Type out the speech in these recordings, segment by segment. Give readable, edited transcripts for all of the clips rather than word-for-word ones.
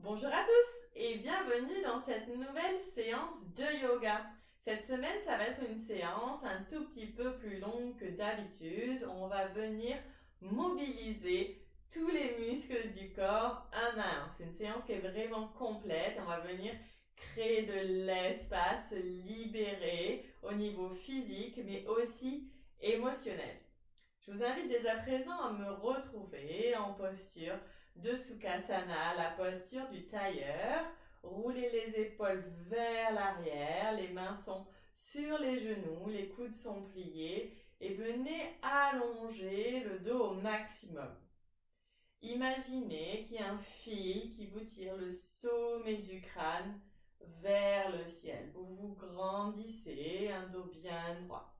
Bonjour à tous et bienvenue dans cette nouvelle séance de yoga. Cette semaine, ça va être une séance un tout petit peu plus longue que d'habitude. On va venir mobiliser tous les muscles du corps un à un. C'est une séance qui est vraiment complète. On va venir créer de l'espace, libérer au niveau physique mais aussi émotionnel. Je vous invite dès à présent à me retrouver en posture de Sukhasana, la posture du tailleur. Roulez les épaules vers l'arrière, les mains sont sur les genoux, les coudes sont pliés et venez allonger le dos au maximum. Imaginez qu'il y a un fil qui vous tire le sommet du crâne vers le ciel. Vous grandissez, un dos bien droit.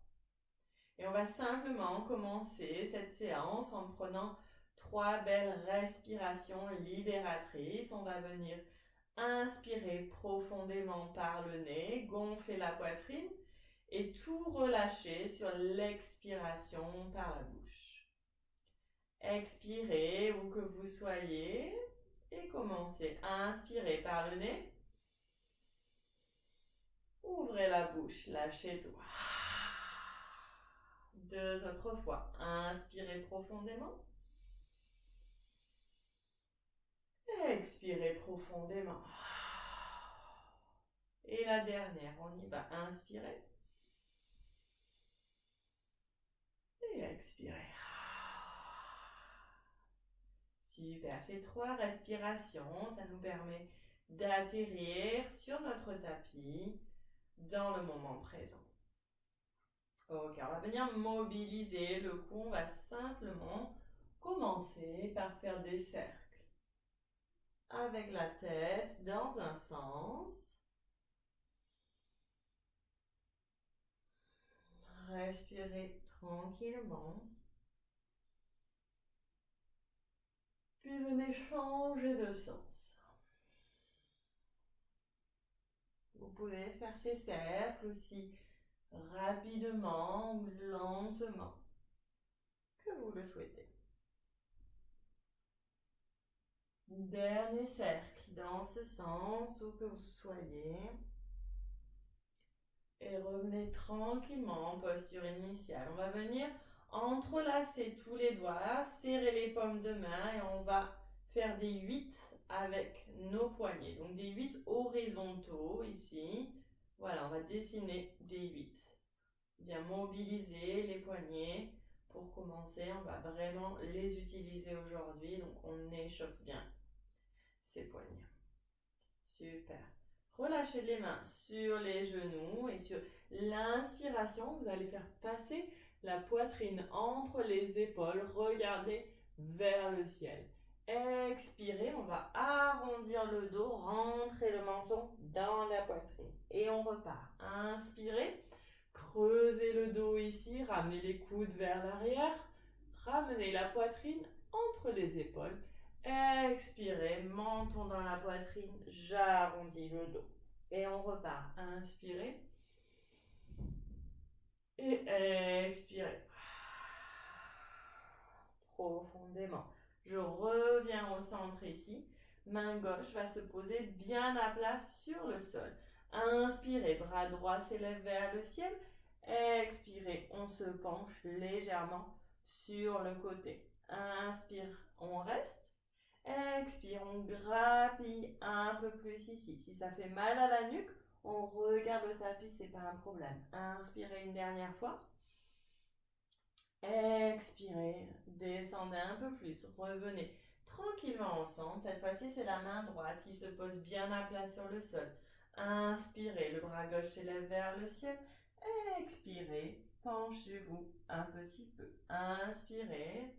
Et on va simplement commencer cette séance en prenant 3 belles respirations libératrices. On va venir inspirer profondément par le nez, gonfler la poitrine et tout relâcher sur l'expiration par la bouche. Expirez où que vous soyez et commencez à inspirer par le nez. Ouvrez la bouche, lâchez tout. 2 autres fois. Inspirez profondément. Expirez profondément. Et la dernière, on y va. Inspirez. Et expirez. Super. Ces 3 respirations, ça nous permet d'atterrir sur notre tapis dans le moment présent. Ok, on va venir mobiliser le cou. On va simplement commencer par faire des cercles avec la tête dans un sens. Respirez tranquillement. Puis venez changer de sens. Vous pouvez faire ces cercles aussi rapidement ou lentement que vous le souhaitez. Dernier cercle dans ce sens où que vous soyez. Et revenez tranquillement en posture initiale. On va venir entrelacer tous les doigts, serrer les paumes de main et on va faire des 8 avec nos poignets. Donc des 8 horizontaux ici. Voilà, on va dessiner des 8. Bien mobiliser les poignets. Pour commencer, on va vraiment les utiliser aujourd'hui. Donc on échauffe bien ces poignets. Super. Relâchez les mains sur les genoux et sur l'inspiration, vous allez faire passer la poitrine entre les épaules. Regardez vers le ciel. Expirez, on va arrondir le dos, rentrer le menton dans la poitrine. Et on repart. Inspirez, creusez le dos ici, ramenez les coudes vers l'arrière, ramenez la poitrine entre les épaules. Expirez, menton dans la poitrine, j'arrondis le dos. Et on repart. Inspirez. Et expirez. Profondément. Je reviens au centre ici. Main gauche va se poser bien à plat sur le sol. Inspirez, bras droit s'élève vers le ciel. Expirez, on se penche légèrement sur le côté. Inspire, on reste. Expire, on grappille un peu plus ici. Si ça fait mal à la nuque, on regarde le tapis, c'est pas un problème. Inspirez une dernière fois. Expirez, descendez un peu plus, revenez tranquillement au centre. Cette fois-ci, c'est la main droite qui se pose bien à plat sur le sol. Inspirez, le bras gauche s'élève vers le ciel. Expirez, penchez-vous un petit peu. Inspirez.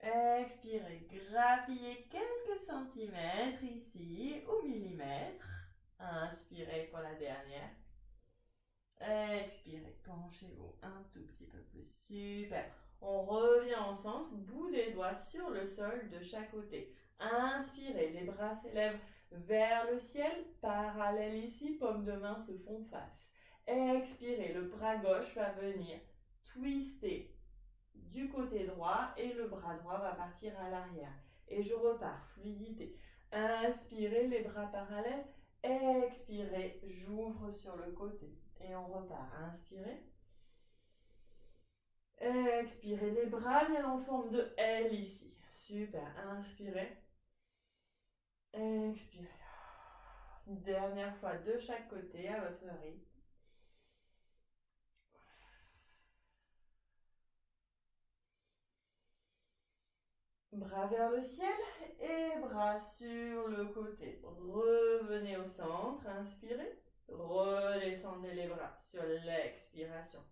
Expirez, grappillez quelques centimètres ici, ou millimètres. Inspirez pour la dernière. Expirez, penchez-vous un tout petit peu plus. Super. On revient au centre, bout des doigts sur le sol de chaque côté. Inspirez, les bras s'élèvent vers le ciel, parallèle ici, paumes de main se font face. Expirez, le bras gauche va venir twister du côté droit et le bras droit va partir à l'arrière. Et je repars, fluidité. Inspirez, les bras parallèles. Expirez, j'ouvre sur le côté. Et on repart. Inspirez. Expirez, les bras bien en forme de L ici. Super. Inspirez. Expirez. Une dernière fois de chaque côté à votre rythme. Bras vers le ciel et bras sur le côté. Revenez au centre, inspirez. Redescendez les bras sur l'expiration.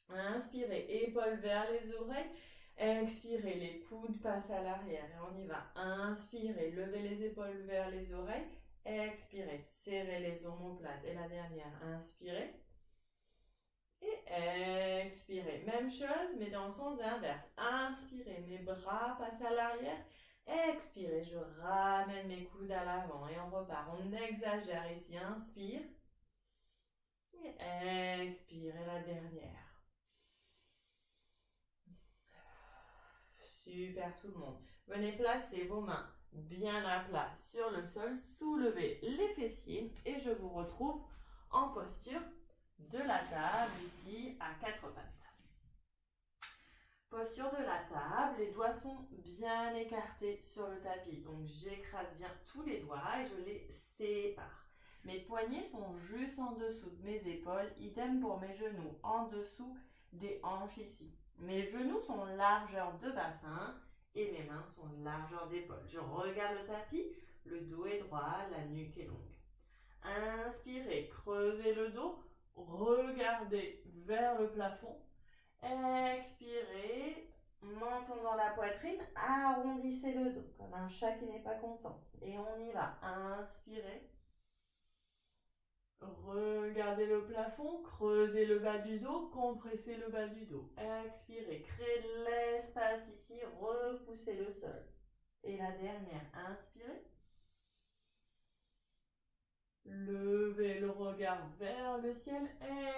Inspirez, épaules vers les oreilles. Expirez, les coudes passent à l'arrière et on y va. Inspirez, levez les épaules vers les oreilles. Expirez, serrez les omoplates. Et la dernière, inspirez. Et expirez. Même chose, mais dans le sens inverse. Inspirez, mes bras passent à l'arrière. Expirez, je ramène mes coudes à l'avant et on repart. On exagère ici. Inspire. Et expirez la dernière. Super tout le monde. Venez placer vos mains bien à plat sur le sol. Soulevez les fessiers et je vous retrouve en posture de la table ici à quatre pattes. Posture de la table, les doigts sont bien écartés sur le tapis. Donc j'écrase bien tous les doigts et je les sépare. Mes poignets sont juste en dessous de mes épaules. Idem pour mes genoux, en dessous des hanches ici. Mes genoux sont largeur de bassin et mes mains sont largeur d'épaule. Je regarde le tapis, le dos est droit, la nuque est longue. Inspirez, creusez le dos, regardez vers le plafond. Expirez, menton dans la poitrine, arrondissez le dos comme un chat qui n'est pas content. Et on y va. Inspirez. Regardez le plafond, creusez le bas du dos, compressez le bas du dos. Expirez, créez de l'espace ici, repoussez le sol. Et la dernière, inspirez. Levez le regard vers le ciel,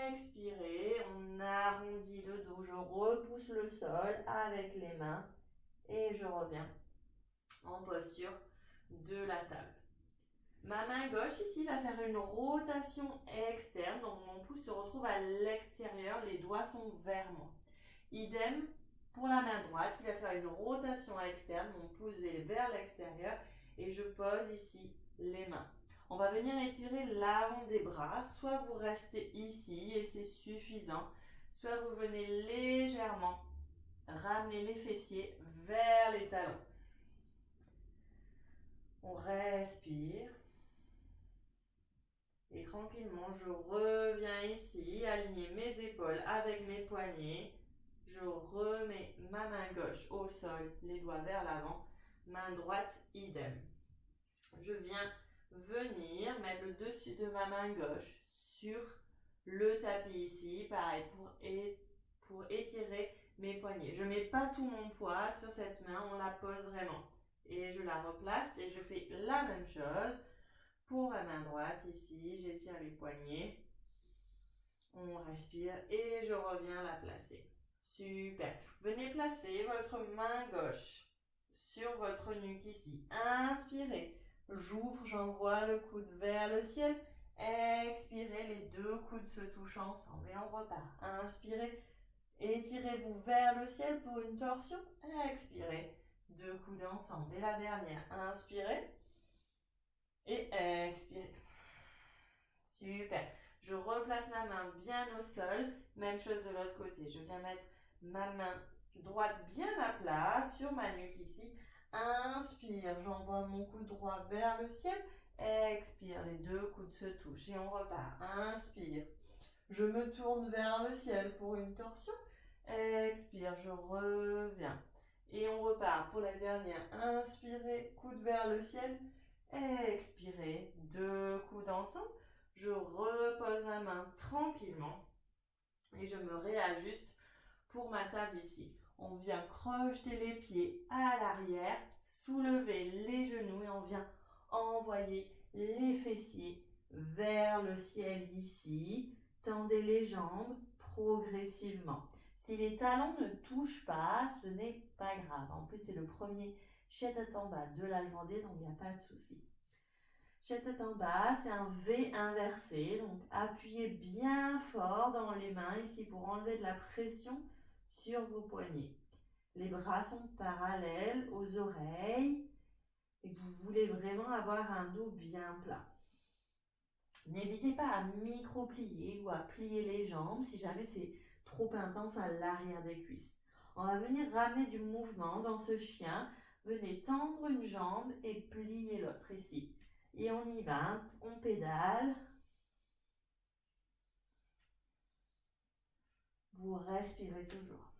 expirez, on arrondit le dos, je repousse le sol avec les mains et je reviens en posture de la table. Ma main gauche ici va faire une rotation externe, donc mon pouce se retrouve à l'extérieur, les doigts sont vers moi. Idem pour la main droite qui va faire une rotation externe, mon pouce est vers l'extérieur et je pose ici les mains. On va venir étirer l'avant des bras, soit vous restez ici et c'est suffisant, soit vous venez légèrement ramener les fessiers vers les talons. On respire. Et tranquillement, je reviens ici, aligner mes épaules avec mes poignets. Je remets ma main gauche au sol, les doigts vers l'avant. Main droite, idem. Je viens venir mettre le dessus de ma main gauche sur le tapis ici. Pareil, pour étirer mes poignets. Je ne mets pas tout mon poids sur cette main, on la pose vraiment. Et je la replace et je fais la même chose. Pour ma main droite, ici, j'étire les poignets. On respire et je reviens la placer. Super. Venez placer votre main gauche sur votre nuque ici. Inspirez. J'ouvre, j'envoie le coude vers le ciel. Expirez, les deux coudes se touchent ensemble et on repart. Inspirez. Étirez-vous vers le ciel pour une torsion. Expirez. Deux coudes ensemble. Et la dernière. Inspirez. Et expirez. Super. Je replace ma main bien au sol. Même chose de l'autre côté. Je viens mettre ma main droite bien à plat sur ma nuque ici. Inspire. J'envoie mon coude droit vers le ciel. Expire. Les deux coudes se touchent et on repart. Inspire. Je me tourne vers le ciel pour une torsion. Expire. Je reviens. Et on repart pour la dernière. Inspirez. Coude vers le ciel. Expirez, deux coudes ensemble. Je repose ma main tranquillement et je me réajuste pour ma table ici. On vient crocheter les pieds à l'arrière, soulever les genoux et on vient envoyer les fessiers vers le ciel ici. Tendez les jambes progressivement. Si les talons ne touchent pas, ce n'est pas grave. En plus, c'est le premier chien tête en bas de la journée, donc il n'y a pas de souci. Chien tête en bas, c'est un V inversé, donc appuyez bien fort dans les mains ici pour enlever de la pression sur vos poignets. Les bras sont parallèles aux oreilles et vous voulez vraiment avoir un dos bien plat. N'hésitez pas à micro-plier ou à plier les jambes si jamais c'est trop intense à l'arrière des cuisses. On va venir ramener du mouvement dans ce chien. Venez tendre une jambe et plier l'autre ici. Et on y va, on pédale. Vous respirez toujours.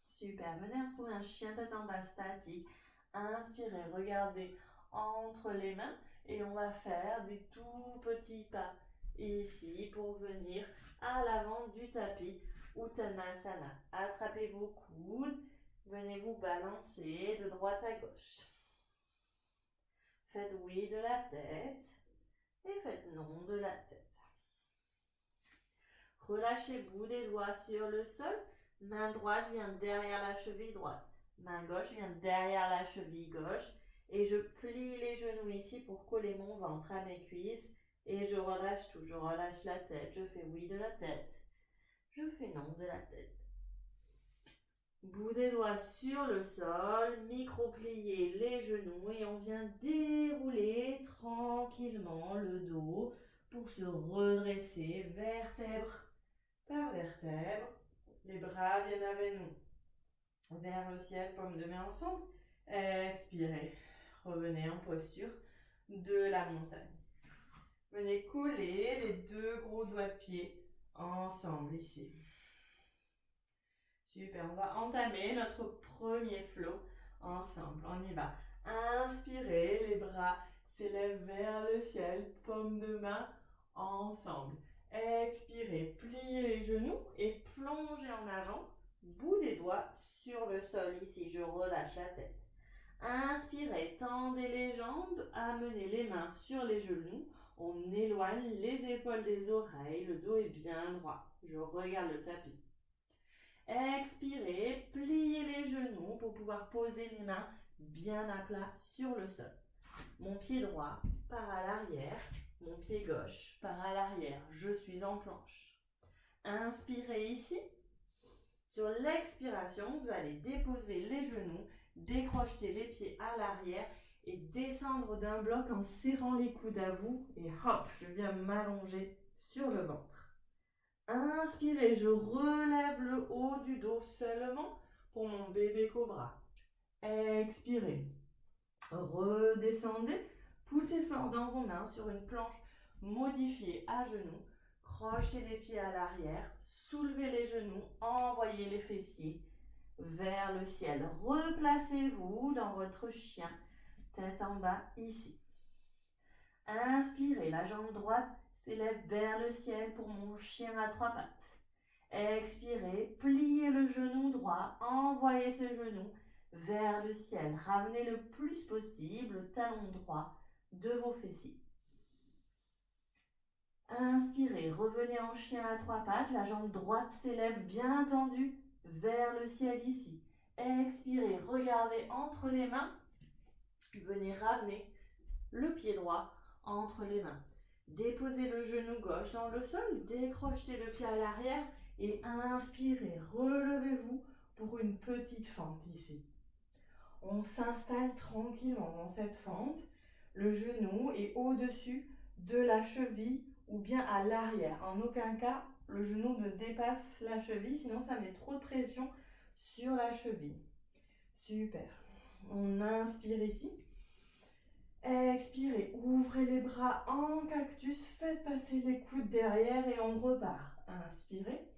Super, venez trouver un chien tête en bas statique. Inspirez, regardez entre les mains et on va faire des tout petits pas ici pour venir à l'avant du tapis Uttanasana. Attrapez vos coudes, venez vous balancer de droite à gauche. Faites oui de la tête et faites non de la tête. Relâchez le bout des doigts sur le sol. Main droite vient derrière la cheville droite. Main gauche vient derrière la cheville gauche. Et je plie les genoux ici pour coller mon ventre à mes cuisses. Et je relâche tout. Je relâche la tête. Je fais oui de la tête. Je fais non de la tête. Bout des doigts sur le sol. Micro-pliez les genoux. Et on vient dérouler tranquillement le dos pour se redresser vertèbre par vertèbre. Les bras viennent avec nous. Vers le ciel, paume de main ensemble. Expirez. Revenez en posture de la montagne. Venez coller les deux gros doigts de pied ensemble ici. Super, on va entamer notre premier flow ensemble. On y va. Inspirez, les bras s'élèvent vers le ciel, paume de main ensemble. Expirez, pliez les genoux et plongez en avant, bout des doigts sur le sol ici, je relâche la tête. Inspirez, tendez les jambes, amenez les mains sur les genoux, on éloigne les épaules des oreilles, le dos est bien droit, je regarde le tapis. Expirez, pliez les genoux pour pouvoir poser les mains bien à plat sur le sol. Mon pied droit part à l'arrière, mon pied gauche part à l'arrière, je suis en planche. Inspirez ici. Sur l'expiration, vous allez déposer les genoux, décrocher les pieds à l'arrière et descendre d'un bloc en serrant les coudes à vous. Et hop, je viens m'allonger sur le ventre. Inspirez, je relève le haut du dos seulement pour mon bébé cobra. Expirez. Redescendez, poussez fort dans vos mains sur une planche modifiée à genoux, crochez les pieds à l'arrière, soulevez les genoux, envoyez les fessiers vers le ciel. Replacez-vous dans votre chien, tête en bas ici. Inspirez, la jambe droite s'élève vers le ciel pour mon chien à trois pattes. Expirez, pliez le genou droit, envoyez ce genou vers le ciel. Ramenez le plus possible le talon droit de vos fessiers. Inspirez, revenez en chien à trois pattes. La jambe droite s'élève bien tendue vers le ciel ici. Expirez, regardez entre les mains. Venez ramener le pied droit entre les mains. Déposez le genou gauche dans le sol, décrochez le pied à l'arrière et inspirez, relevez-vous pour une petite fente ici. On s'installe tranquillement dans cette fente. Le genou est au-dessus de la cheville ou bien à l'arrière. En aucun cas, le genou ne dépasse la cheville, sinon ça met trop de pression sur la cheville. Super. On inspire ici. Expirez, ouvrez les bras en cactus, faites passer les coudes derrière et on repart. Inspirez.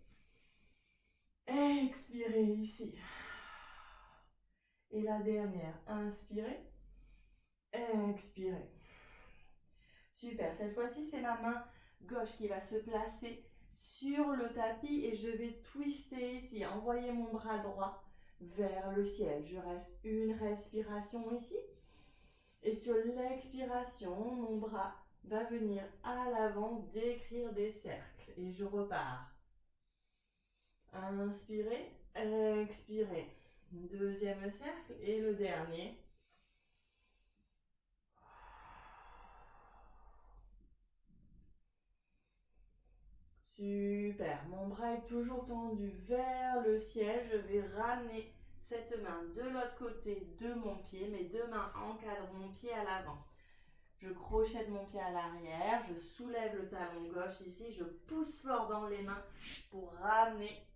Expirez ici. Et la dernière, inspirez. Expirez. Super, cette fois-ci c'est ma main gauche qui va se placer sur le tapis et je vais twister ici, envoyer mon bras droit vers le ciel. Je reste une respiration ici. Et sur l'expiration, mon bras va venir à l'avant décrire des cercles. Et je repars. Inspirez, expirez. Deuxième cercle et le dernier. Super, mon bras est toujours tendu vers le ciel. Je vais ramener cette main de l'autre côté de mon pied. Mes deux mains encadrent mon pied à l'avant. Je crochette mon pied à l'arrière. Je soulève le talon gauche ici. Je pousse fort dans les mains pour ramener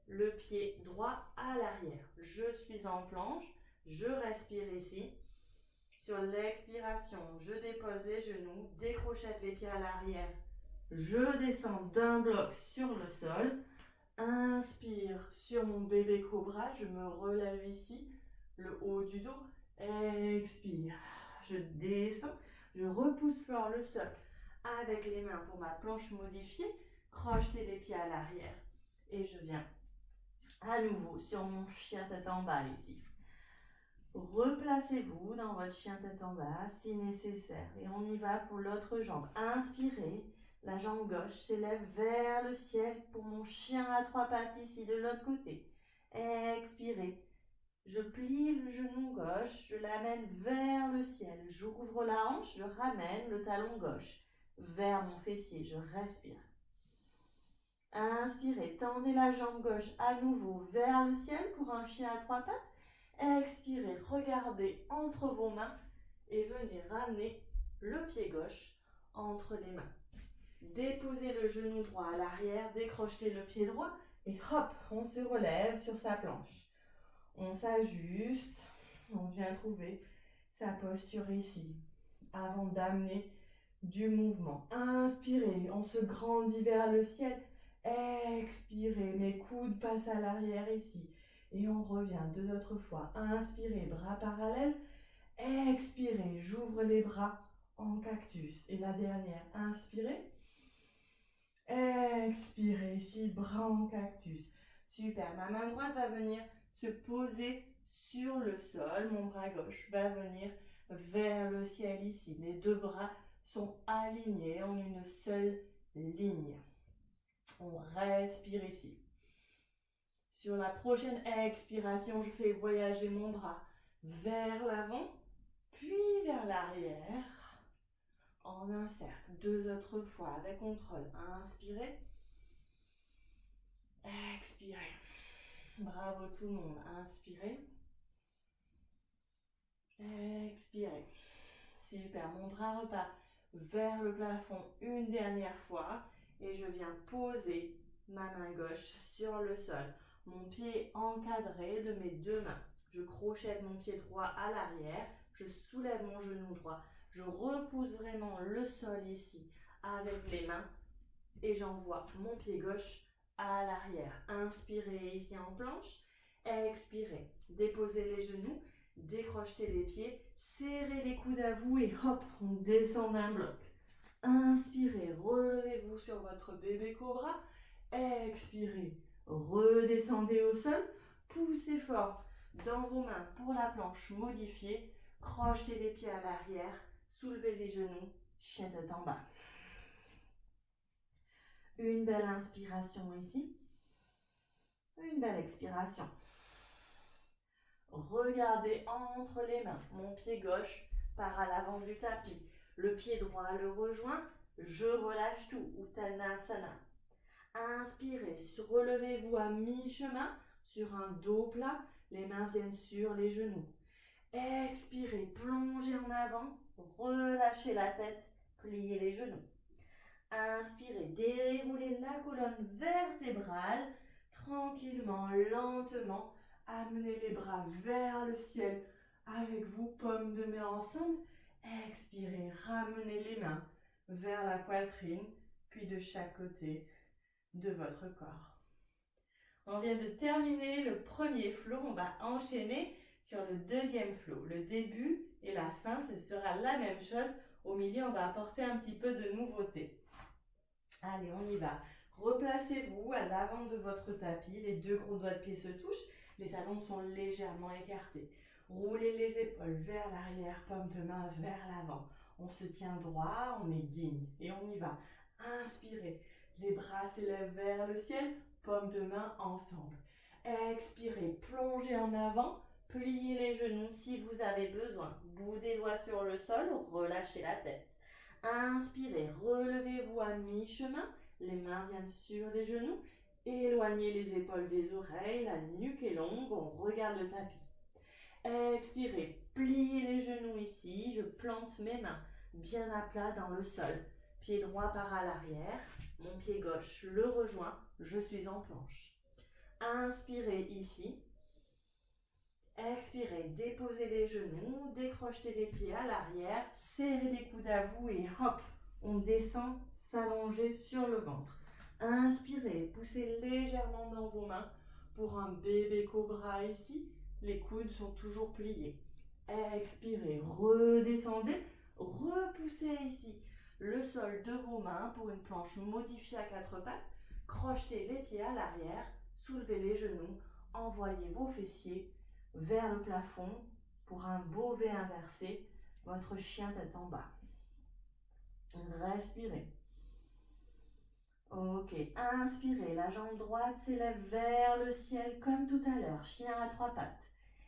le pied droit à l'arrière. Je suis en planche. Je respire ici. Sur l'expiration, je dépose les genoux, décrochette les pieds à l'arrière. Je descends d'un bloc sur le sol. Inspire sur mon bébé cobra. Je me relève ici, le haut du dos. Expire. Je descends. Je repousse fort le sol avec les mains pour ma planche modifiée. Crochetez les pieds à l'arrière. Et je viens à nouveau sur mon chien tête en bas ici. Replacez-vous dans votre chien tête en bas si nécessaire. Et on y va pour l'autre jambe. Inspirez. La jambe gauche s'élève vers le ciel pour mon chien à trois pattes ici de l'autre côté. Expirez. Je plie le genou gauche, je l'amène vers le ciel. J'ouvre la hanche, je ramène le talon gauche vers mon fessier. Je respire. Inspirez. Tendez la jambe gauche à nouveau vers le ciel pour un chien à trois pattes. Expirez. Regardez entre vos mains et venez ramener le pied gauche entre les mains. Déposez le genou droit à l'arrière, décrochez le pied droit et hop, on se relève sur sa planche. On s'ajuste, on vient trouver sa posture ici avant d'amener du mouvement. Inspirez, on se grandit vers le ciel. Expirez, mes coudes passent à l'arrière ici. Et on revient deux autres fois. Inspirez, bras parallèles. Expirez, j'ouvre les bras en cactus. Et la dernière, inspirez. Expirez ici, bras en cactus. Super, ma main droite va venir se poser sur le sol. Mon bras gauche va venir vers le ciel ici. Les deux bras sont alignés en une seule ligne. On respire ici. Sur la prochaine expiration, je fais voyager mon bras vers l'avant, puis vers l'arrière. En un cercle, deux autres fois avec contrôle. Inspirez. Expirez. Bravo tout le monde. Inspirez. Expirez. Super. Mon bras repart vers le plafond une dernière fois. Et je viens poser ma main gauche sur le sol. Mon pied encadré de mes deux mains. Je crochette mon pied droit à l'arrière. Je soulève mon genou droit. Je repousse vraiment le sol ici avec les mains et j'envoie mon pied gauche à l'arrière. Inspirez ici en planche. Expirez. Déposez les genoux. Décrochez les pieds. Serrez les coudes à vous et hop, on descend d'un bloc. Inspirez. Relevez-vous sur votre bébé cobra. Expirez. Redescendez au sol. Poussez fort dans vos mains pour la planche modifiée. Crochetez les pieds à l'arrière. Soulevez les genoux, chien tête en bas. Une belle inspiration ici. Une belle expiration. Regardez entre les mains. Mon pied gauche part à l'avant du tapis. Le pied droit le rejoint. Je relâche tout. Uttanasana. Inspirez. Relevez-vous à mi-chemin sur un dos plat. Les mains viennent sur les genoux. Expirez. Plongez en avant. Relâchez la tête. Pliez les genoux. Inspirez, déroulez la colonne vertébrale, tranquillement, lentement, amenez les bras vers le ciel avec vous, paumes de main ensemble. Expirez, ramenez les mains vers la poitrine, puis de chaque côté de votre corps. On vient de terminer le premier flow, on va enchaîner sur le deuxième flow. Le début et la fin, ce sera la même chose. Au milieu, on va apporter un petit peu de nouveauté. Allez, on y va. Replacez-vous à l'avant de votre tapis. Les deux gros doigts de pied se touchent. Les talons sont légèrement écartés. Roulez les épaules vers l'arrière, paume de main vers l'avant. On se tient droit, on est digne et on y va. Inspirez, les bras s'élèvent vers le ciel, paume de main ensemble. Expirez, plongez en avant, pliez les genoux si vous avez besoin. Bout des doigts sur le sol, relâchez la tête. Inspirez, relevez-vous à mi-chemin, les mains viennent sur les genoux. Éloignez les épaules des oreilles, la nuque est longue, on regarde le tapis. Expirez, pliez les genoux ici, je plante mes mains bien à plat dans le sol. Pied droit part à l'arrière, mon pied gauche le rejoint, je suis en planche. Inspirez ici. Expirez, déposez les genoux, décrochez les pieds à l'arrière, serrez les coudes à vous et hop, on descend, s'allonger sur le ventre. Inspirez, poussez légèrement dans vos mains pour un bébé cobra ici. Les coudes sont toujours pliés. Expirez, redescendez, repoussez ici le sol de vos mains pour une planche modifiée à 4 pattes. Crochetez les pieds à l'arrière, soulevez les genoux, envoyez vos fessiers vers le plafond pour un beau V inversé, votre chien tête en bas. Respirez. Ok, inspirez, la jambe droite s'élève vers le ciel comme tout à l'heure, chien à 3 pattes.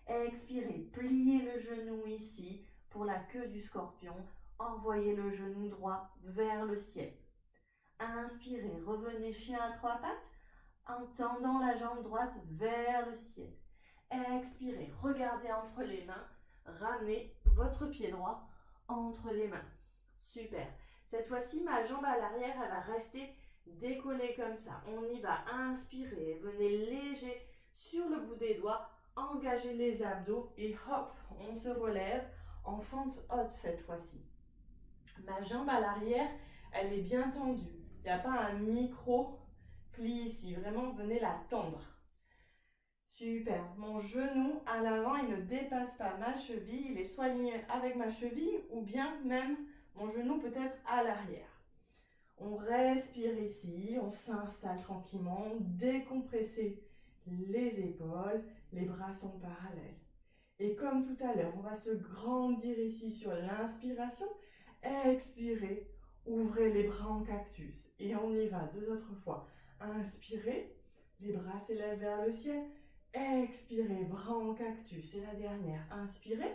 Expirez, pliez le genou ici pour la queue du scorpion, envoyez le genou droit vers le ciel. Inspirez, revenez chien à 3 pattes, en tendant la jambe droite vers le ciel. Expirez, regardez entre les mains, ramenez votre pied droit entre les mains. Super. Cette fois-ci, ma jambe à l'arrière, elle va rester décollée comme ça. On y va. Inspirez, venez léger sur le bout des doigts, engagez les abdos et hop, on se relève en fente haute cette fois-ci. Ma jambe à l'arrière, elle est bien tendue. Il n'y a pas un micro pli ici. Vraiment, venez la tendre. Super. Mon genou à l'avant, il ne dépasse pas ma cheville. Il est soit aligné avec ma cheville ou bien même mon genou peut être à l'arrière. On respire ici, on s'installe tranquillement, décompressez les épaules, les bras sont parallèles. Et comme tout à l'heure, on va se grandir ici sur l'inspiration. Expirez, ouvrez les bras en cactus. Et on y va 2 autres fois. Inspirez, les bras s'élèvent vers le ciel. Expirez, bras en cactus. Et la dernière, inspirez.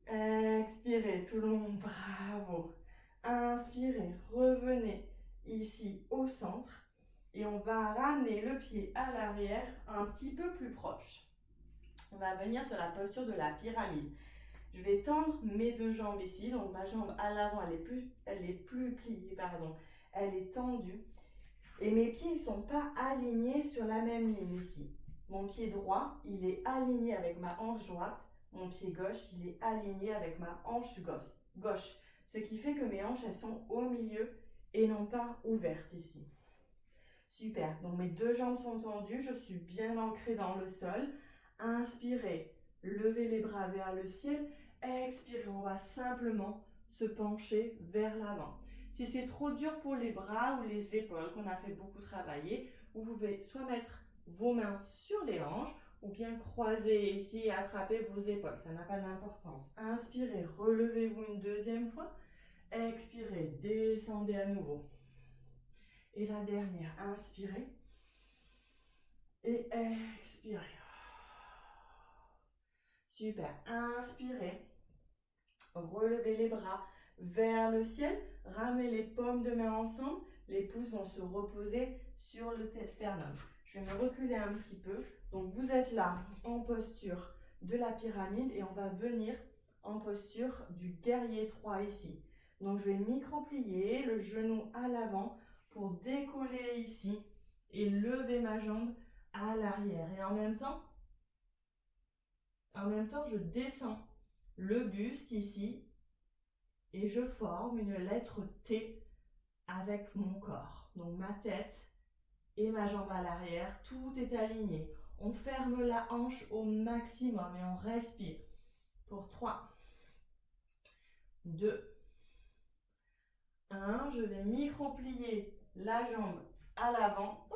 Expirez, tout le monde, bravo. Inspirez, revenez ici au centre. Et on va ramener le pied à l'arrière un petit peu plus proche. On va venir sur la posture de la pyramide. Je vais tendre mes 2 jambes ici. Donc ma jambe à l'avant, elle est plus pliée, pardon. Elle est tendue. Et mes pieds ne sont pas alignés sur la même ligne ici. Mon pied droit, il est aligné avec ma hanche droite. Mon pied gauche, il est aligné avec ma hanche gauche. Ce qui fait que mes hanches, elles sont au milieu et non pas ouvertes ici. Super. Donc mes 2 jambes sont tendues. Je suis bien ancrée dans le sol. Inspirez, levez les bras vers le ciel. Expirez, on va simplement se pencher vers l'avant. Si c'est trop dur pour les bras ou les épaules qu'on a fait beaucoup travailler, vous pouvez soit mettre vos mains sur les hanches ou bien croiser ici et attraper vos épaules. Ça n'a pas d'importance. Inspirez, relevez-vous une 2e fois. Expirez, descendez à nouveau. Et la dernière, inspirez et expirez. Super. Inspirez. Relevez les bras vers le ciel. Ramenez les paumes de main ensemble. Les pouces vont se reposer sur le sternum. Je vais me reculer un petit peu. Donc vous êtes là en posture de la pyramide et on va venir en posture du guerrier 3 ici. Donc je vais micro-plier le genou à l'avant pour décoller ici et lever ma jambe à l'arrière. Et en même temps, je descends le buste ici et je forme une lettre T avec mon corps. Donc ma tête et ma jambe à l'arrière, tout est aligné. On ferme la hanche au maximum et on respire. Pour 3, 2, 1. Je vais micro-plier la jambe à l'avant.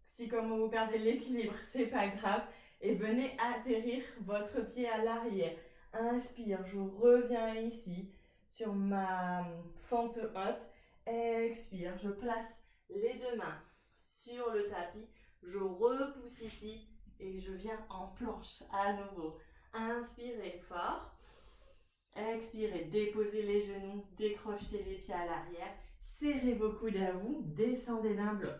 Si comme vous perdez l'équilibre, c'est pas grave. et venez atterrir votre pied à l'arrière. Inspire, je reviens ici sur ma fente haute. Expire, je place les deux mains sur le tapis. Je repousse ici et je viens en planche à nouveau. Inspirez fort. Expirez, déposez les genoux, décrochez les pieds à l'arrière. Serrez vos coudes à vous, descendez d'un bloc.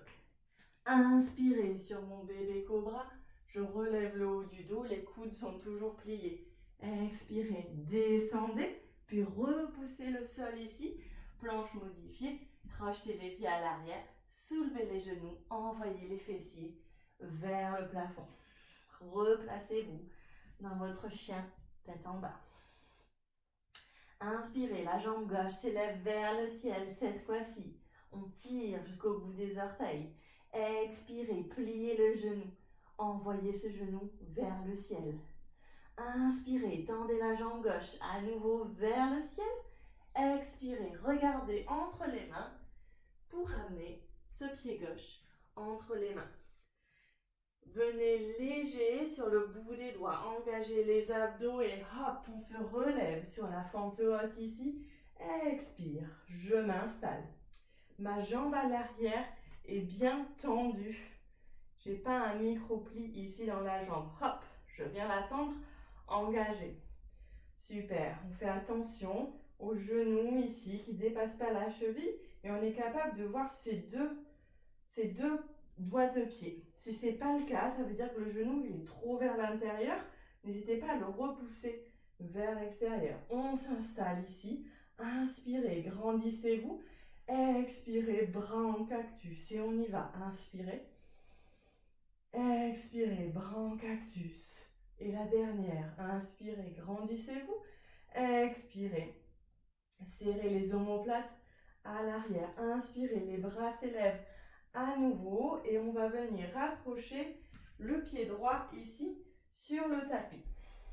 Inspirez sur mon bébé cobra. Je relève le haut du dos, les coudes sont toujours pliés. Expirez, descendez, puis repoussez le sol ici. Planche modifiée, crochetez les pieds à l'arrière, soulevez les genoux, envoyez les fessiers vers le plafond. Replacez-vous dans votre chien, tête en bas. Inspirez, la jambe gauche s'élève vers le ciel cette fois-ci. On tire jusqu'au bout des orteils. Expirez, pliez le genou. Envoyez ce genou vers le ciel. Inspirez, tendez la jambe gauche à nouveau vers le ciel. Expirez, regardez entre les mains pour amener ce pied gauche entre les mains. Venez léger sur le bout des doigts, engagez les abdos et hop, on se relève sur la fente haute ici. Expire, je m'installe. Ma jambe à l'arrière est bien tendue. J'ai pas un micro-pli ici dans la jambe. Hop, je viens la tendre, engagée. Super, on fait attention aux genoux ici qui ne dépassent pas la cheville et on est capable de voir ces deux doigts de pied. Si ce n'est pas le cas, ça veut dire que le genou il est trop vers l'intérieur. N'hésitez pas à le repousser vers l'extérieur. On s'installe ici. Inspirez, grandissez-vous. Expirez, bras en cactus. Et on y va. Inspirez. Expirez, bras en cactus. Et la dernière. Inspirez, grandissez-vous. Expirez. Serrez les omoplates à l'arrière. Inspirez, les bras s'élèvent à nouveau et on va venir rapprocher le pied droit ici sur le tapis.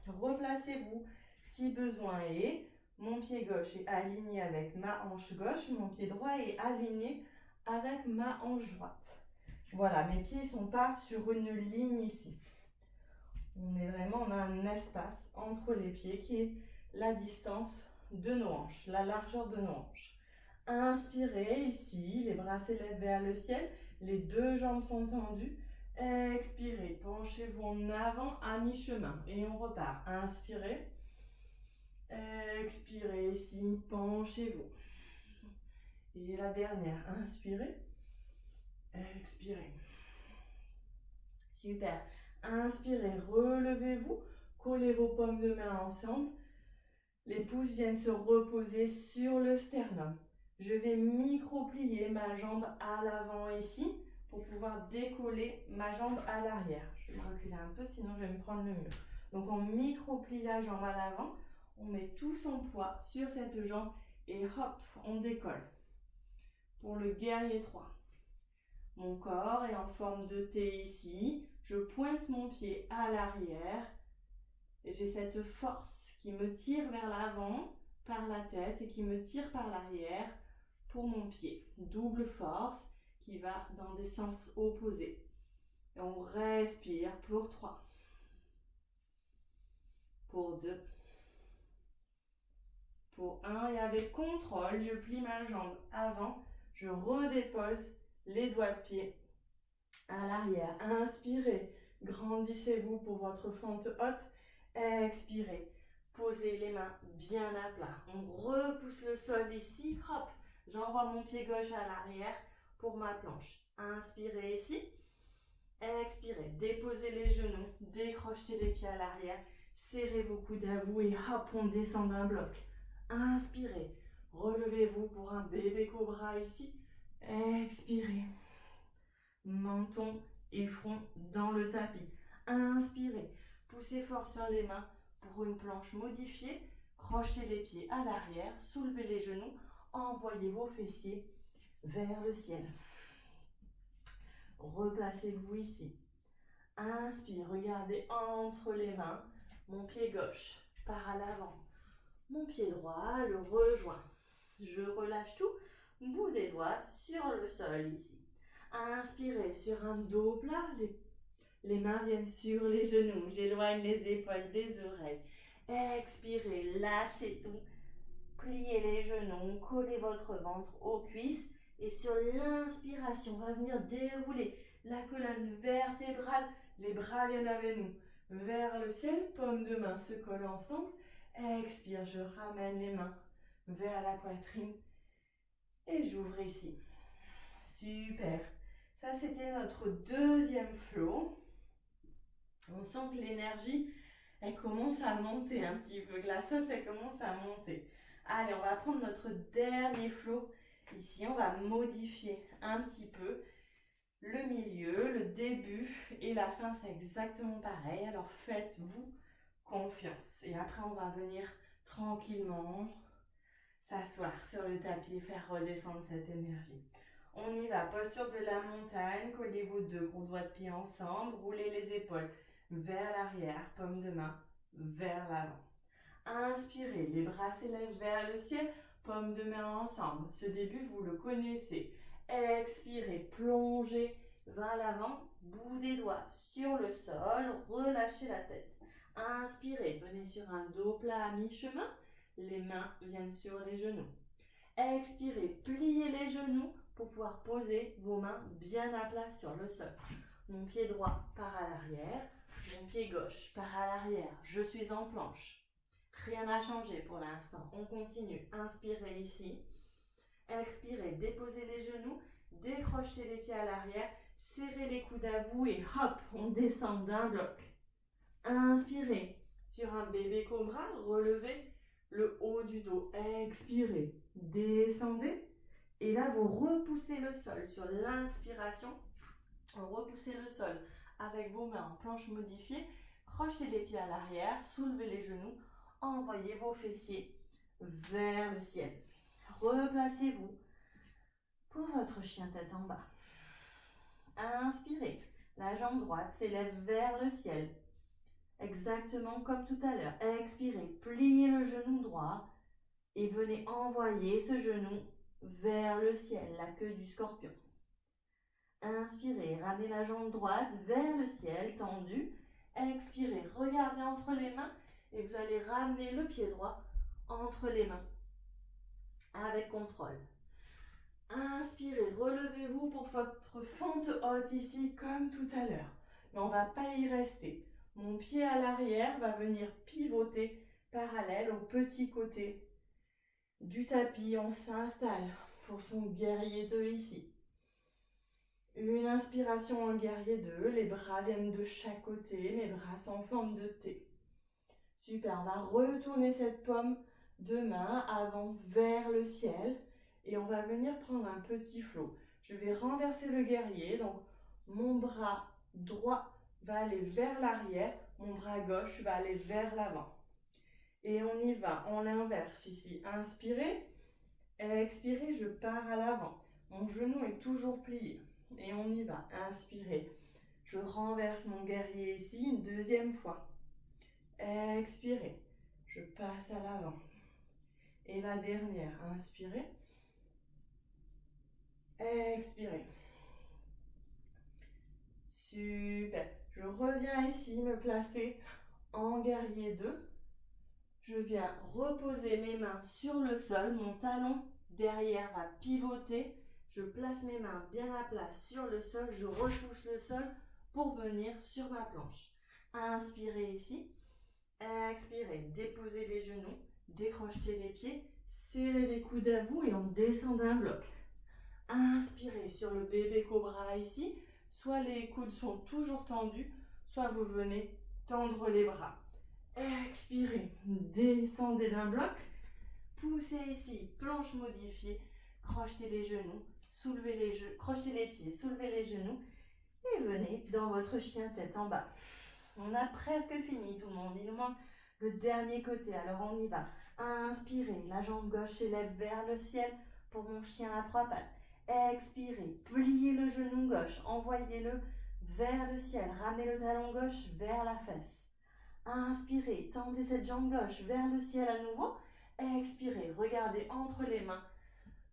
Replacez-vous si besoin est. Mon pied gauche est aligné avec ma hanche gauche, mon pied droit est aligné avec ma hanche droite. Voilà, mes pieds ne sont pas sur une ligne ici. On a un espace entre les pieds qui est la distance de nos hanches, la largeur de nos hanches. Inspirez ici, les bras s'élèvent vers le ciel, les deux jambes sont tendues. Expirez, penchez-vous en avant à mi-chemin et on repart. Inspirez. Expirez ici, penchez-vous. Et la dernière, inspirez. Expirez. Super. Inspirez, relevez-vous, collez vos paumes de main ensemble. Les pouces viennent se reposer sur le sternum. Je vais micro-plier ma jambe à l'avant ici pour pouvoir décoller ma jambe à l'arrière. Je vais reculer un peu, sinon je vais me prendre le mur. Donc on micro-plie la jambe à l'avant, on met tout son poids sur cette jambe et hop, on décolle. Pour le guerrier 3. Mon corps est en forme de T ici. Je pointe mon pied à l'arrière. Et j'ai cette force qui me tire vers l'avant par la tête et qui me tire par l'arrière pour mon pied. Double force qui va dans des sens opposés. Et on respire pour 3. Pour 2. Pour 1. Et avec contrôle, je plie ma jambe avant. Je redépose les doigts de pied à l'arrière. Inspirez. Grandissez-vous pour votre fente haute. Expirez. Posez les mains bien à plat. On repousse le sol ici. Hop. J'envoie mon pied gauche à l'arrière pour ma planche. Inspirez ici. Expirez. Déposez les genoux. Décrochez les pieds à l'arrière. Serrez vos coudes à vous et hop, on descend d'un bloc. Inspirez. Relevez-vous pour un bébé cobra ici. Expirez. Menton et front dans le tapis. Inspirez. Poussez fort sur les mains pour une planche modifiée. Crochetez les pieds à l'arrière. Soulevez les genoux. Envoyez vos fessiers vers le ciel. Replacez-vous ici. Inspire. Regardez entre les mains. Mon pied gauche part à l'avant. Mon pied droit le rejoint. Je relâche tout. Bout des doigts sur le sol ici. Inspirez sur un dos plat, les Les mains viennent sur les genoux. J'éloigne les épaules des oreilles. Expirez, lâchez tout. Pliez les genoux, collez votre ventre aux cuisses. Et sur l'inspiration, on va venir dérouler la colonne vertébrale. Les bras viennent avec nous. Vers le ciel, paumes de main se collent ensemble. Expire, je ramène les mains vers la poitrine. Et j'ouvre ici. Super. Ça, c'était notre deuxième flow. On sent que l'énergie, elle commence à monter un petit peu, que la sauce, elle commence à monter. Allez, on va prendre notre dernier flow. Ici, on va modifier un petit peu le milieu, le début et la fin, c'est exactement pareil. Alors, faites-vous confiance. Et après, on va venir tranquillement s'asseoir sur le tapis et faire redescendre cette énergie. On y va, posture de la montagne, collez vos deux gros doigts de pied ensemble, roulez les épaules vers l'arrière, paume de main vers l'avant. Inspirez, les bras s'élèvent vers le ciel, paume de main ensemble. Ce début, vous le connaissez. Expirez, plongez vers l'avant, bout des doigts sur le sol, relâchez la tête. Inspirez, venez sur un dos plat à mi-chemin, les mains viennent sur les genoux. Expirez, pliez les genoux pour pouvoir poser vos mains bien à plat sur le sol. Mon pied droit part à l'arrière, mon pied gauche part à l'arrière. Je suis en planche. Rien n'a changé pour l'instant. On continue. Inspirez ici. Expirez, déposez les genoux, décrochez les pieds à l'arrière, serrez les coudes à vous et hop, on descend d'un bloc. Inspirez. Sur un bébé cobra, relevez le haut du dos. Expirez, descendez. Et là, vous repoussez le sol. Sur l'inspiration, repoussez le sol avec vos mains en planche modifiée. Crochez les pieds à l'arrière, soulevez les genoux, envoyez vos fessiers vers le ciel. Replacez-vous pour votre chien tête en bas. Inspirez, la jambe droite s'élève vers le ciel. Exactement comme tout à l'heure. Expirez, pliez le genou droit et venez envoyer ce genou vers le ciel, la queue du scorpion. Inspirez, ramenez la jambe droite vers le ciel, tendue. Expirez, regardez entre les mains et vous allez ramener le pied droit entre les mains avec contrôle. Inspirez, relevez-vous pour votre fente haute ici comme tout à l'heure. Mais on ne va pas y rester. Mon pied à l'arrière va venir pivoter parallèle au petit côté du tapis. On s'installe pour son guerrier 2 ici. Une inspiration en guerrier 2, les bras viennent de chaque côté, mes bras sont en forme de T. Super, on va retourner cette paume de main avant vers le ciel et on va venir prendre un petit flot. Je vais renverser le guerrier, donc mon bras droit va aller vers l'arrière, mon bras gauche va aller vers l'avant. Et on y va, on l'inverse ici. Inspirez, expirez, je pars à l'avant. Mon genou est toujours plié. Et on y va. Inspirez. Je renverse mon guerrier ici une deuxième fois. Expirez. Je passe à l'avant. Et la dernière. Inspirez. Expirez. Super. Je reviens ici me placer en guerrier 2. Je viens reposer mes mains sur le sol. Mon talon derrière va pivoter. Je place mes mains bien à plat sur le sol, je repousse le sol pour venir sur ma planche. Inspirez ici, expirez, déposez les genoux, décrochez les pieds, serrez les coudes à vous et on descend d'un bloc. Inspirez sur le bébé cobra ici, soit les coudes sont toujours tendus, soit vous venez tendre les bras. Expirez, descendez d'un bloc, poussez ici, planche modifiée, crochetez les genoux, soulevez les genoux, crochetez les pieds, soulevez les genoux et venez dans votre chien tête en bas. On a presque fini tout le monde, il nous manque le dernier côté, alors on y va. Inspirez, la jambe gauche s'élève vers le ciel pour mon chien à 3 pattes. Expirez, pliez le genou gauche, envoyez-le vers le ciel, ramenez le talon gauche vers la fesse. Inspirez, tendez cette jambe gauche vers le ciel à nouveau. Expirez, regardez entre les mains.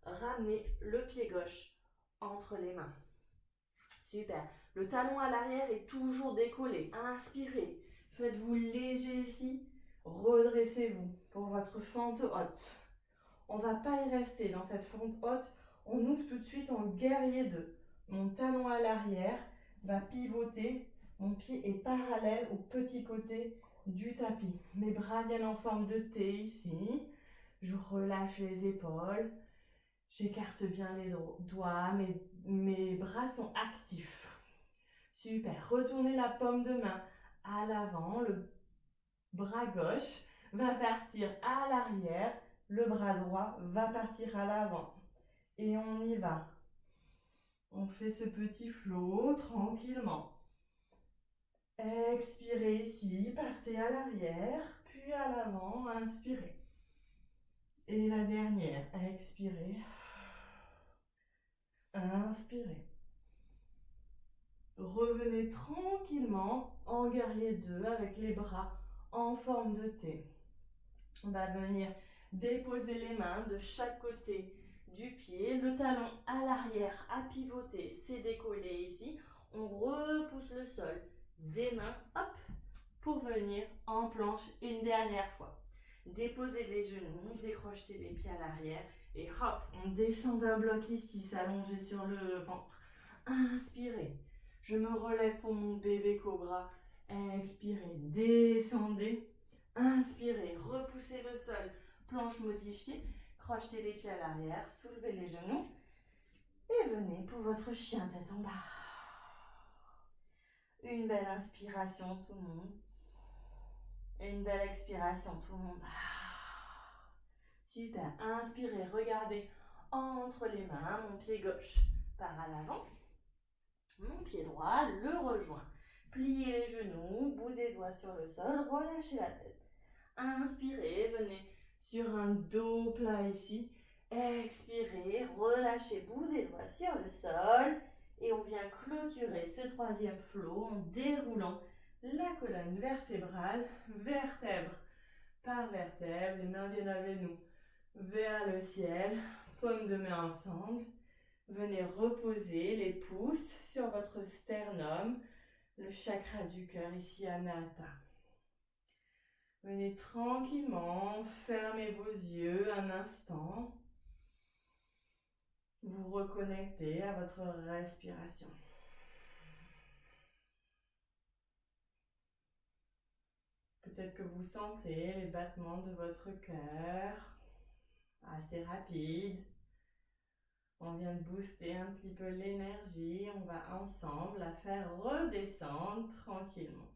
Ramenez le pied gauche entre les mains. Super. Le talon à l'arrière est toujours décollé. Inspirez. Faites-vous léger ici. Redressez-vous pour votre fente haute. On ne va pas y rester dans cette fente haute. On ouvre tout de suite en guerrier 2. Mon talon à l'arrière va pivoter. Mon pied est parallèle au petit côté du tapis. Mes bras viennent en forme de T ici. Je relâche les épaules. J'écarte bien les doigts. Mes bras sont actifs. Super. Retournez la paume de main à l'avant. Le bras gauche va partir à l'arrière. Le bras droit va partir à l'avant. Et on y va. On fait ce petit flow tranquillement. Expirez ici, partez à l'arrière, puis à l'avant, inspirez. Et la dernière, expirez. Inspirez. Revenez tranquillement en guerrier 2 avec les bras en forme de T. On va venir déposer les mains de chaque côté du pied, le talon à l'arrière à pivoter, c'est décollé ici. On repousse le sol des mains, hop, pour venir en planche une dernière fois. Déposez les genoux, décrochez les pieds à l'arrière et hop, on descend d'un bloc ici, s'allonger sur le ventre. Inspirez, je me relève pour mon bébé cobra. Expirez, descendez. Inspirez, repoussez le sol, planche modifiée, crochetez les pieds à l'arrière, soulevez les genoux et venez pour votre chien tête en bas. Une belle inspiration tout le monde. Et une belle expiration tout le monde. Super, inspirez, regardez entre les mains, mon pied gauche part à l'avant, mon pied droit le rejoint. Pliez les genoux, bout des doigts sur le sol, relâchez la tête. Inspirez, venez sur un dos plat ici. Expirez, relâchez bout des doigts sur le sol. Et on vient clôturer ce troisième flow en déroulant la colonne vertébrale, vertèbre par vertèbre. Les mains viennent avec nous vers le ciel, paumes de main ensemble. Venez reposer les pouces sur votre sternum, le chakra du cœur ici à Anahata. Venez tranquillement, fermez vos yeux un instant. Vous reconnectez à votre respiration. Peut-être que vous sentez les battements de votre cœur assez rapides. On vient de booster un petit peu l'énergie. On va ensemble la faire redescendre tranquillement.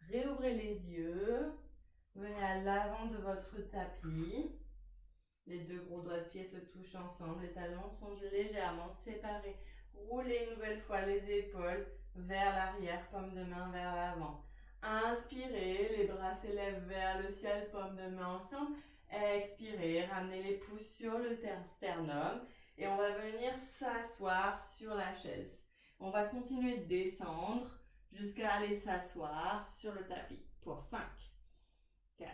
Réouvrez les yeux. Venez à l'avant de votre tapis. Les deux gros doigts de pied se touchent ensemble. Les talons sont légèrement séparés. Roulez une nouvelle fois les épaules vers l'arrière, paume de main vers l'avant. Inspirez, les bras s'élèvent vers le ciel, paume de main ensemble. Expirez, ramenez les pouces sur le sternum et on va venir s'asseoir sur la chaise. On va continuer de descendre jusqu'à aller s'asseoir sur le tapis pour 5, 4,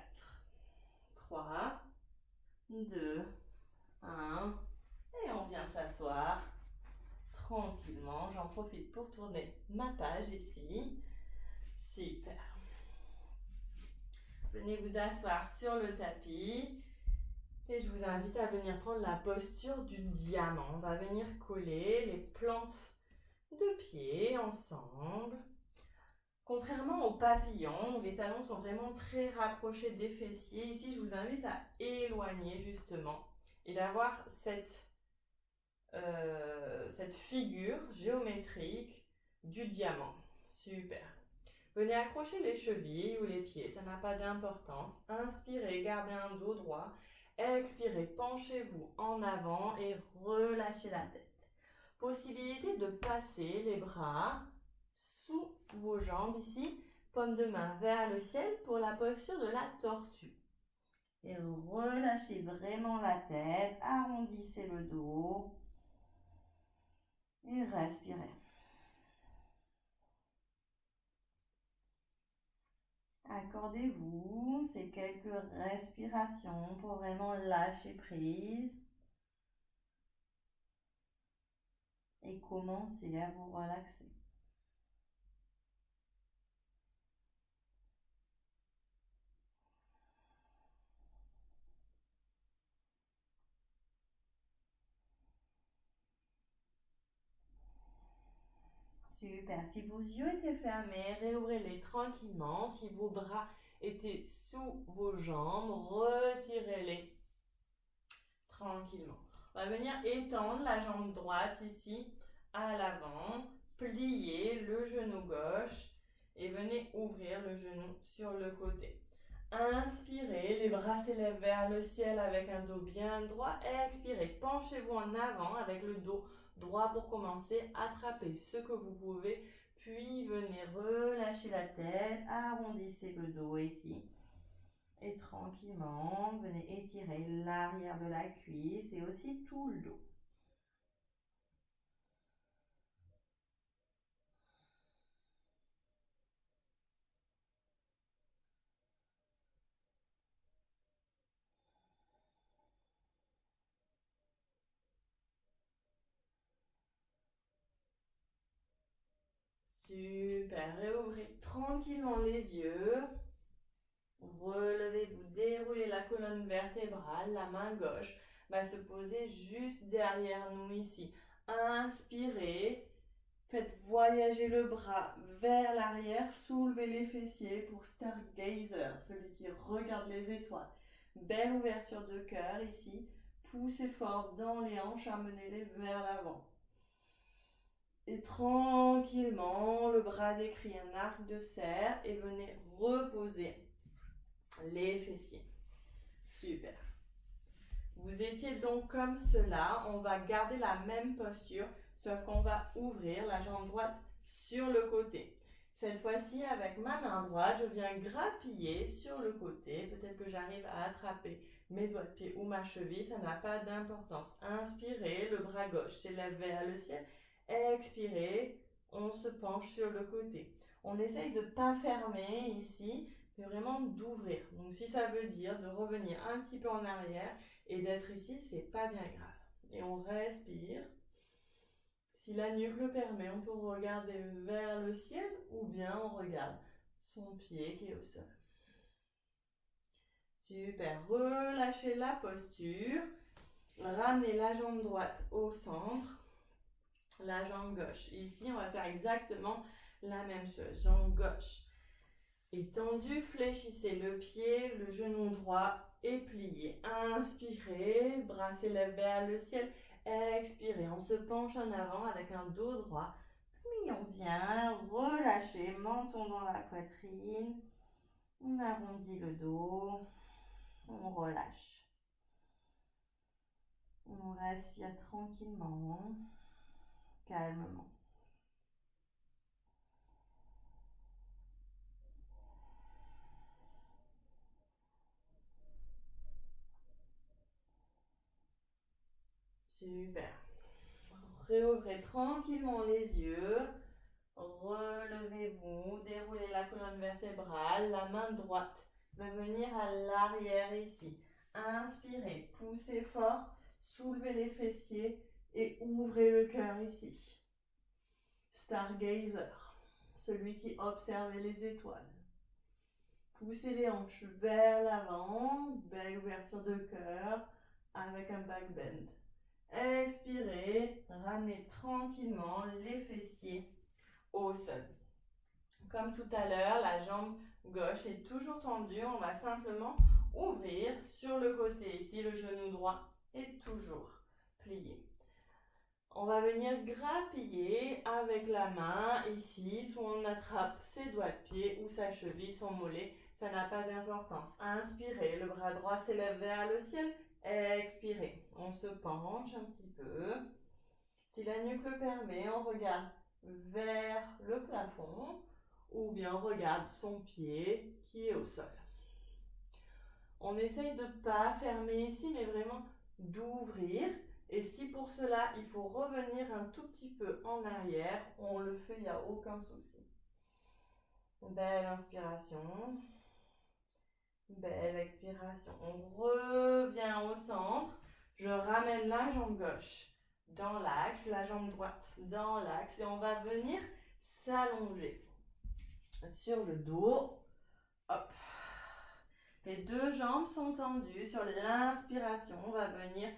3, 2, 1 et on vient s'asseoir tranquillement. J'en profite pour tourner ma page ici. Super. Venez vous asseoir sur le tapis et je vous invite à venir prendre la posture du diamant. On va venir coller les plantes de pied ensemble. Contrairement au papillon, où les talons sont vraiment très rapprochés des fessiers, ici je vous invite à éloigner justement et d'avoir cette figure géométrique du diamant. Super. Venez accrocher les chevilles ou les pieds, ça n'a pas d'importance. Inspirez, gardez un dos droit. Expirez, penchez-vous en avant et relâchez la tête. Possibilité de passer les bras sous vos jambes ici, paume de main vers le ciel pour la posture de la tortue. Et relâchez vraiment la tête, arrondissez le dos et respirez. Accordez-vous ces quelques respirations pour vraiment lâcher prise. et commencez à vous relaxer. Super. Si vos yeux étaient fermés, réouvrez-les tranquillement. Si vos bras étaient sous vos jambes, retirez-les tranquillement. On va venir étendre la jambe droite ici à l'avant, plier le genou gauche et venez ouvrir le genou sur le côté. Inspirez, les bras s'élèvent vers le ciel avec un dos bien droit. Expirez, penchez-vous en avant avec le dos droit pour commencer. Attrapez ce que vous pouvez, puis venez relâcher la tête, arrondissez le dos ici. Et tranquillement, venez étirer l'arrière de la cuisse et aussi tout le dos. Super, réouvrez tranquillement les yeux. Relevez-vous, déroulez la colonne vertébrale, la main gauche va se poser juste derrière nous ici. Inspirez, faites voyager le bras vers l'arrière, soulevez les fessiers pour Stargazer, celui qui regarde les étoiles. Belle ouverture de cœur ici, poussez fort dans les hanches, amenez-les vers l'avant. Et tranquillement, le bras décrit un arc de cercle et venez reposer les fessiers. Super. Vous étiez donc comme cela. On va garder la même posture, sauf qu'on va ouvrir la jambe droite sur le côté. Cette fois-ci, avec ma main droite, je viens grappiller sur le côté. Peut-être que j'arrive à attraper mes doigts de pied ou ma cheville, ça n'a pas d'importance. Inspirez, le bras gauche s'élève vers le ciel. Expirez, on se penche sur le côté. On essaye de ne pas fermer ici, c'est vraiment d'ouvrir. Donc si ça veut dire de revenir un petit peu en arrière et d'être ici, c'est pas bien grave. Et on respire. Si la nuque le permet, on peut regarder vers le ciel ou bien on regarde son pied qui est au sol. Super, relâchez la posture. Ramenez la jambe droite au centre, la jambe gauche. Ici, on va faire exactement la même chose. Jambe gauche étendue, fléchissez le pied, le genou droit est plié. Inspirez, bras s'élèvent vers le ciel. Expirez, on se penche en avant avec un dos droit. Puis on vient relâcher, menton dans la poitrine. On arrondit le dos. On relâche. On respire tranquillement, calmement. Super. Réouvrez tranquillement les yeux. Relevez-vous, déroulez la colonne vertébrale, la main droite va venir à l'arrière ici. Inspirez, poussez fort, soulevez les fessiers et ouvrez le cœur ici. Stargazer, celui qui observe les étoiles. Poussez les hanches vers l'avant, belle ouverture de cœur avec un back bend. Expirez, ramenez tranquillement les fessiers au sol. Comme tout à l'heure, la jambe gauche est toujours tendue. On va simplement ouvrir sur le côté. Ici, le genou droit est toujours plié. On va venir grappiller avec la main ici. Soit on attrape ses doigts de pied ou sa cheville, son mollet. Ça n'a pas d'importance. Inspirez, le bras droit s'élève vers le ciel. Expirez, on se penche un petit peu. Si la nuque le permet, on regarde vers le plafond ou bien on regarde son pied qui est au sol. On essaye de ne pas fermer ici, mais vraiment d'ouvrir. Et si pour cela, il faut revenir un tout petit peu en arrière, on le fait, il n'y a aucun souci. Belle inspiration. Belle expiration. On revient au centre. Je ramène la jambe gauche dans l'axe, la jambe droite dans l'axe et on va venir s'allonger sur le dos. Hop. Les deux jambes sont tendues. Sur l'inspiration, on va venir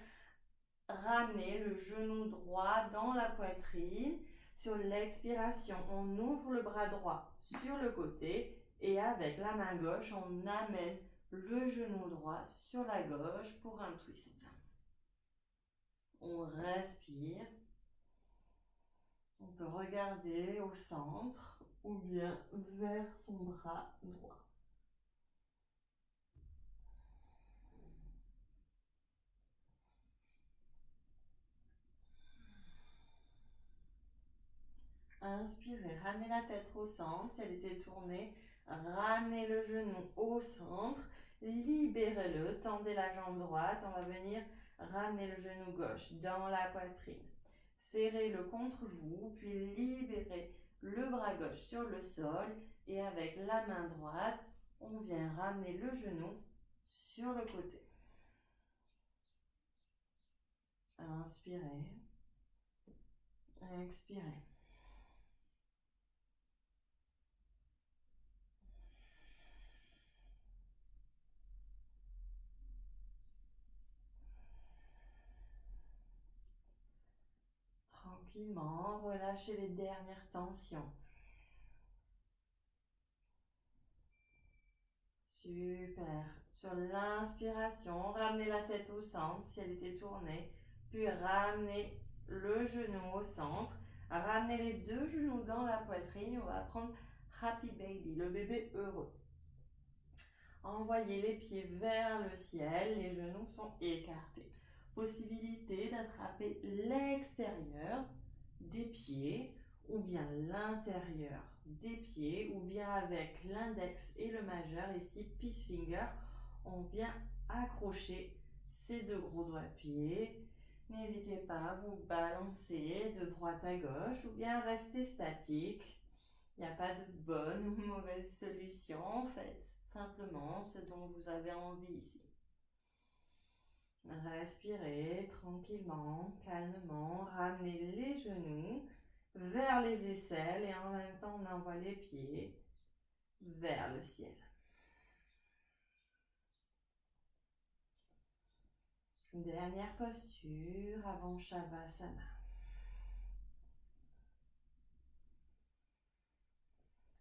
ramener le genou droit dans la poitrine. Sur l'expiration, on ouvre le bras droit sur le côté et avec la main gauche, on amène le genou droit sur la gauche pour un twist. On respire. On peut regarder au centre ou bien vers son bras droit. Inspirez, ramenez la tête au centre, si elle était tournée, ramenez le genou au centre, libérez-le, tendez la jambe droite, on va venir ramener le genou gauche dans la poitrine. Serrez-le contre vous, puis libérez le bras gauche sur le sol et avec la main droite, on vient ramener le genou sur le côté. Inspirez, expirez. Tranquillement, relâchez les dernières tensions. Super. Sur l'inspiration, ramenez la tête au centre si elle était tournée, puis ramenez le genou au centre. Ramenez les deux genoux dans la poitrine. On va prendre Happy Baby, le bébé heureux. Envoyez les pieds vers le ciel, les genoux sont écartés. Possibilité d'attraper l'extérieur des pieds ou bien l'intérieur des pieds ou bien avec l'index et le majeur, ici peace finger, on vient accrocher ces deux gros doigts de pied. N'hésitez pas à vous balancer de droite à gauche ou bien rester statique. Il n'y a pas de bonne ou mauvaise solution en fait, simplement ce dont vous avez envie ici. Respirez tranquillement, calmement, ramenez les genoux vers les aisselles et en même temps on envoie les pieds vers le ciel. Dernière posture avant Shavasana.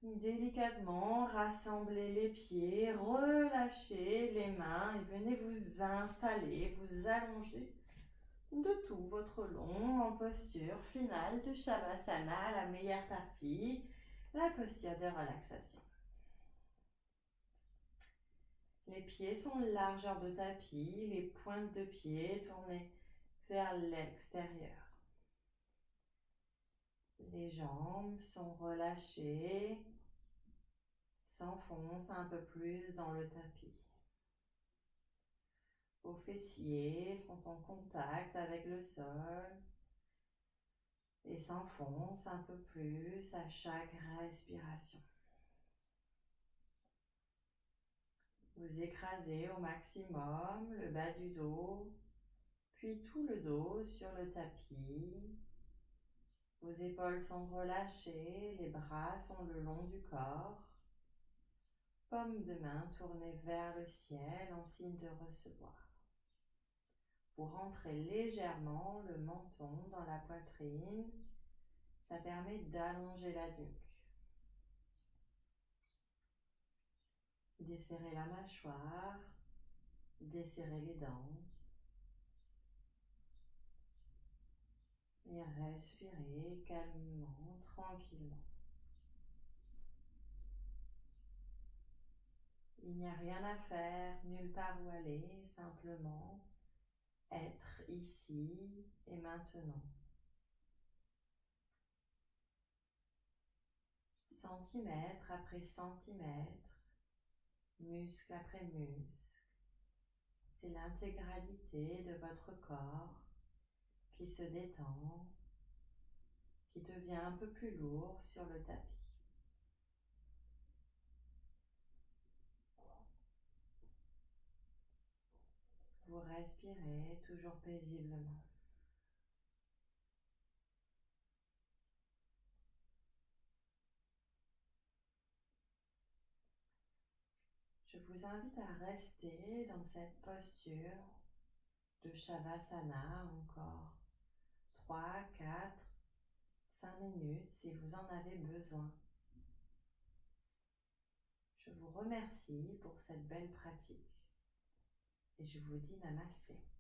Délicatement, rassemblez les pieds, relâchez les mains et venez vous installer, vous allonger de tout votre long en posture finale de Shavasana, la meilleure partie, la posture de relaxation. Les pieds sont largeur de tapis, les pointes de pied tournées vers l'extérieur. Les jambes sont relâchées, s'enfoncent un peu plus dans le tapis. Vos fessiers sont en contact avec le sol et s'enfoncent un peu plus à chaque respiration. Vous écrasez au maximum le bas du dos, puis tout le dos sur le tapis. Vos épaules sont relâchées, les bras sont le long du corps. Paume de main tournée vers le ciel en signe de recevoir. Vous rentrez légèrement le menton dans la poitrine. Ça permet d'allonger la nuque. Desserrez la mâchoire, desserrez les dents. Et respirez calmement, tranquillement. Il n'y a rien à faire, nulle part où aller, simplement être ici et maintenant. Centimètre après centimètre, muscle après muscle, c'est l'intégralité de votre corps qui se détend, qui devient un peu plus lourd sur le tapis. Vous respirez toujours paisiblement. vous invite à rester dans cette posture de Shavasana encore 3, 4, 5 minutes si vous en avez besoin. Je vous remercie pour cette belle pratique et je vous dis namasté.